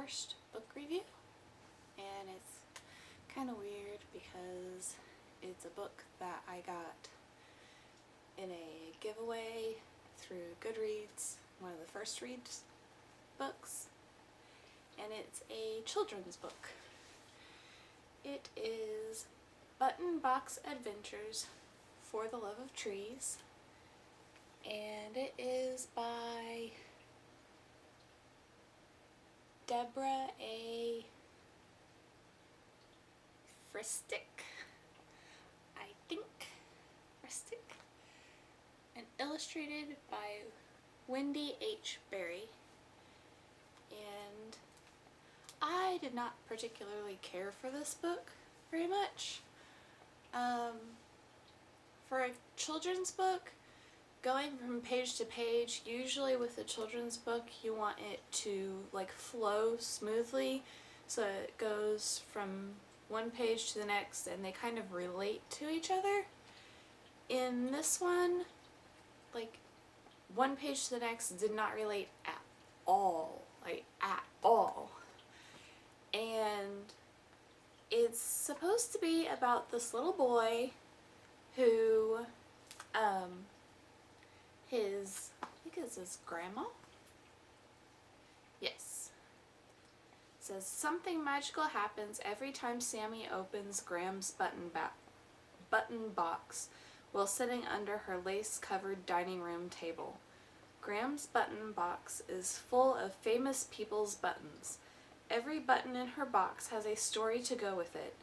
first book review, and it's kind of weird because it's a book that I got in a giveaway through Goodreads, one of the first read books, and it's a children's book. It is Button Box Adventures for the Love of Trees, and it is by Deborah A. Fristick, I think, Fristick, and illustrated by Wendy H. Berry. And I did not particularly care for this book very much. For a children's book, going from page to page, usually with a children's book you want it to like flow smoothly, so it goes from one page to the next and they kind of relate to each other. In this one, like, one page to the next did not relate at all, like at all. And it's supposed to be about this little boy who, I think it's his grandma? Yes. It says, something magical happens every time Sammy opens Graham's button box while sitting under her lace-covered dining room table. Graham's button box is full of famous people's buttons. Every button in her box has a story to go with it.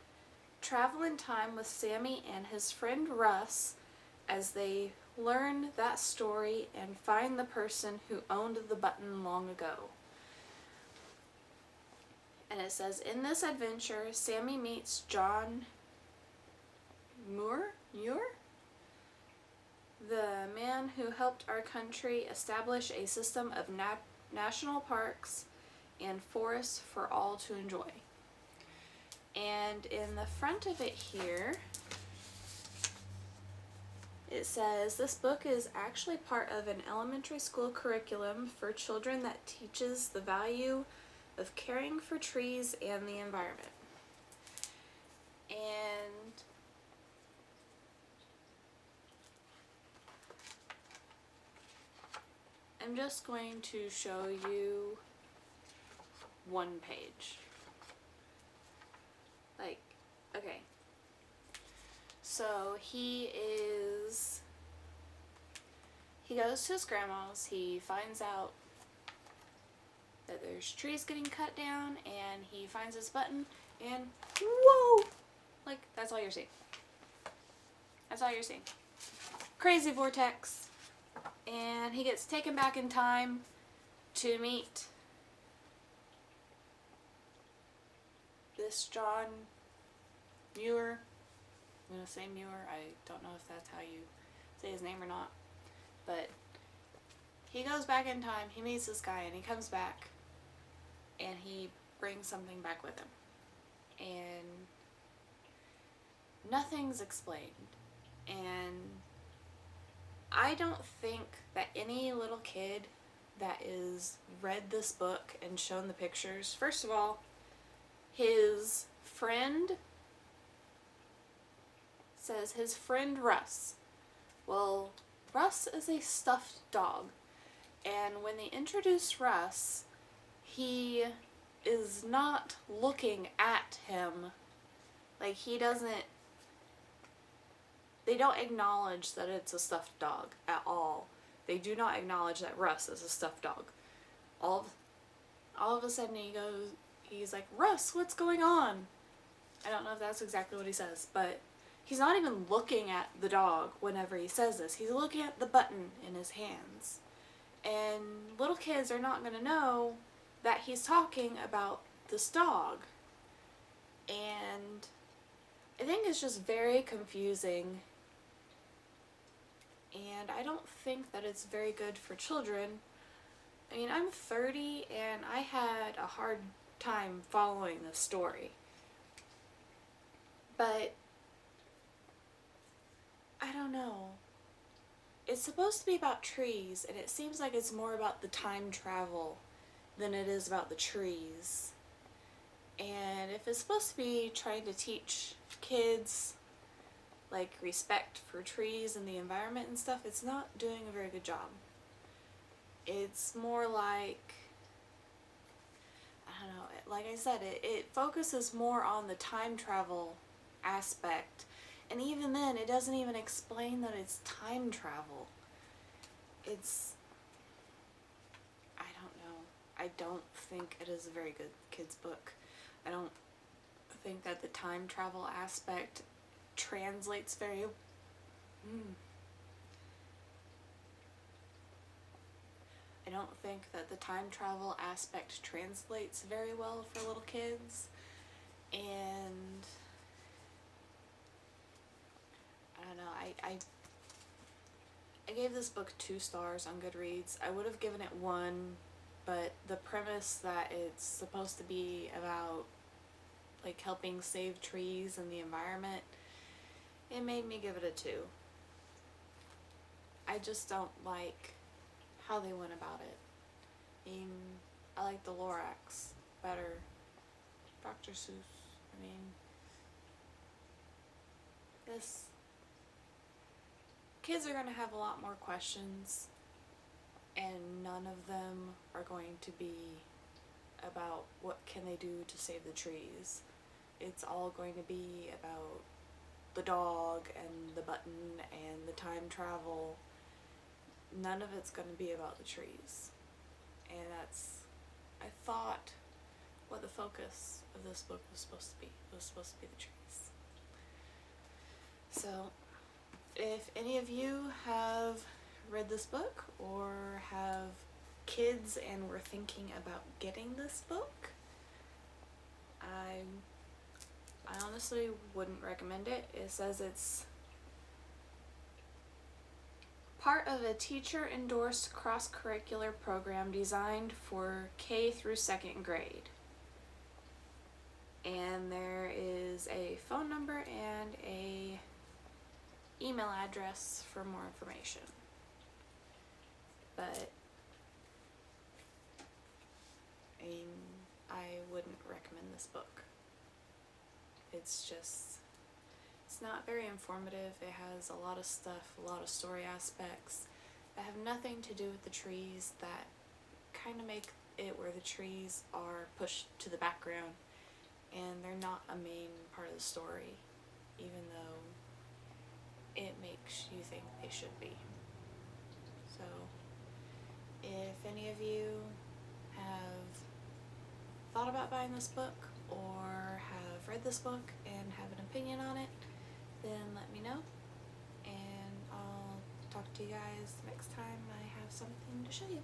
Travel in time with Sammy and his friend Russ as they learn that story and find the person who owned the button long ago. And it says, in this adventure, Sammy meets John Muir, the man who helped our country establish a system of national parks and forests for all to enjoy. And in the front of it here, it says, this book is actually part of an elementary school curriculum for children that teaches the value of caring for trees and the environment. And I'm just going to show you one page. Like, okay. So he goes to his grandma's, he finds out that there's trees getting cut down, and he finds this button, and whoa! Like, that's all you're seeing. That's all you're seeing. Crazy vortex. And he gets taken back in time to meet this John Muir. I'm going to say Muir. I don't know if that's how you say his name or not. But he goes back in time, he meets this guy, and he comes back, and he brings something back with him. And nothing's explained. And I don't think that any little kid that is read this book and shown the pictures, first of all, his friend says his friend Russ. Well, Russ is a stuffed dog, and when they introduce Russ, he is not looking at him. Like, they don't acknowledge that it's a stuffed dog at all. They do not acknowledge that Russ is a stuffed dog. All of a sudden he's like, Russ, what's going on? I don't know if that's exactly what he says, but he's not even looking at the dog whenever he says this. He's looking at the button in his hands. And little kids are not going to know that he's talking about this dog. And I think it's just very confusing. And I don't think that it's very good for children. I mean, I'm 30 and I had a hard time following this story. But I don't know. It's supposed to be about trees, and it seems like it's more about the time travel than it is about the trees. And if it's supposed to be trying to teach kids like respect for trees and the environment and stuff, it's not doing a very good job. It's more like, I don't know, like I said, it focuses more on the time travel aspect. And even then, it doesn't even explain that it's time travel. It's, I don't know. I don't think it is a very good kids book. I don't think that the time travel aspect translates very I don't think that the time travel aspect translates very well for little kids, and I don't know, I gave this book 2 stars on Goodreads. I would have given it 1, but the premise that it's supposed to be about like helping save trees and the environment, it made me give it a 2. I just don't like how they went about it. I mean, I like the Lorax better. Dr. Seuss, I mean, this, kids are going to have a lot more questions, and none of them are going to be about what can they do to save the trees. It's all going to be about the dog and the button and the time travel. None of it's going to be about the trees. And that's, I thought, what the focus of this book was supposed to be. It was supposed to be the trees. So, if any of you have read this book or have kids and were thinking about getting this book, I honestly wouldn't recommend it. It says it's part of a teacher-endorsed cross-curricular program designed for K through 2nd grade. And there is a phone number and a email address for more information. But I mean, I wouldn't recommend this book. It's just, it's not very informative. It has a lot of stuff, a lot of story aspects that have nothing to do with the trees, that kind of make it where the trees are pushed to the background and they're not a main part of the story, even though it makes you think they should be. So, if any of you have thought about buying this book or have read this book and have an opinion on it, then let me know, and I'll talk to you guys next time I have something to show you.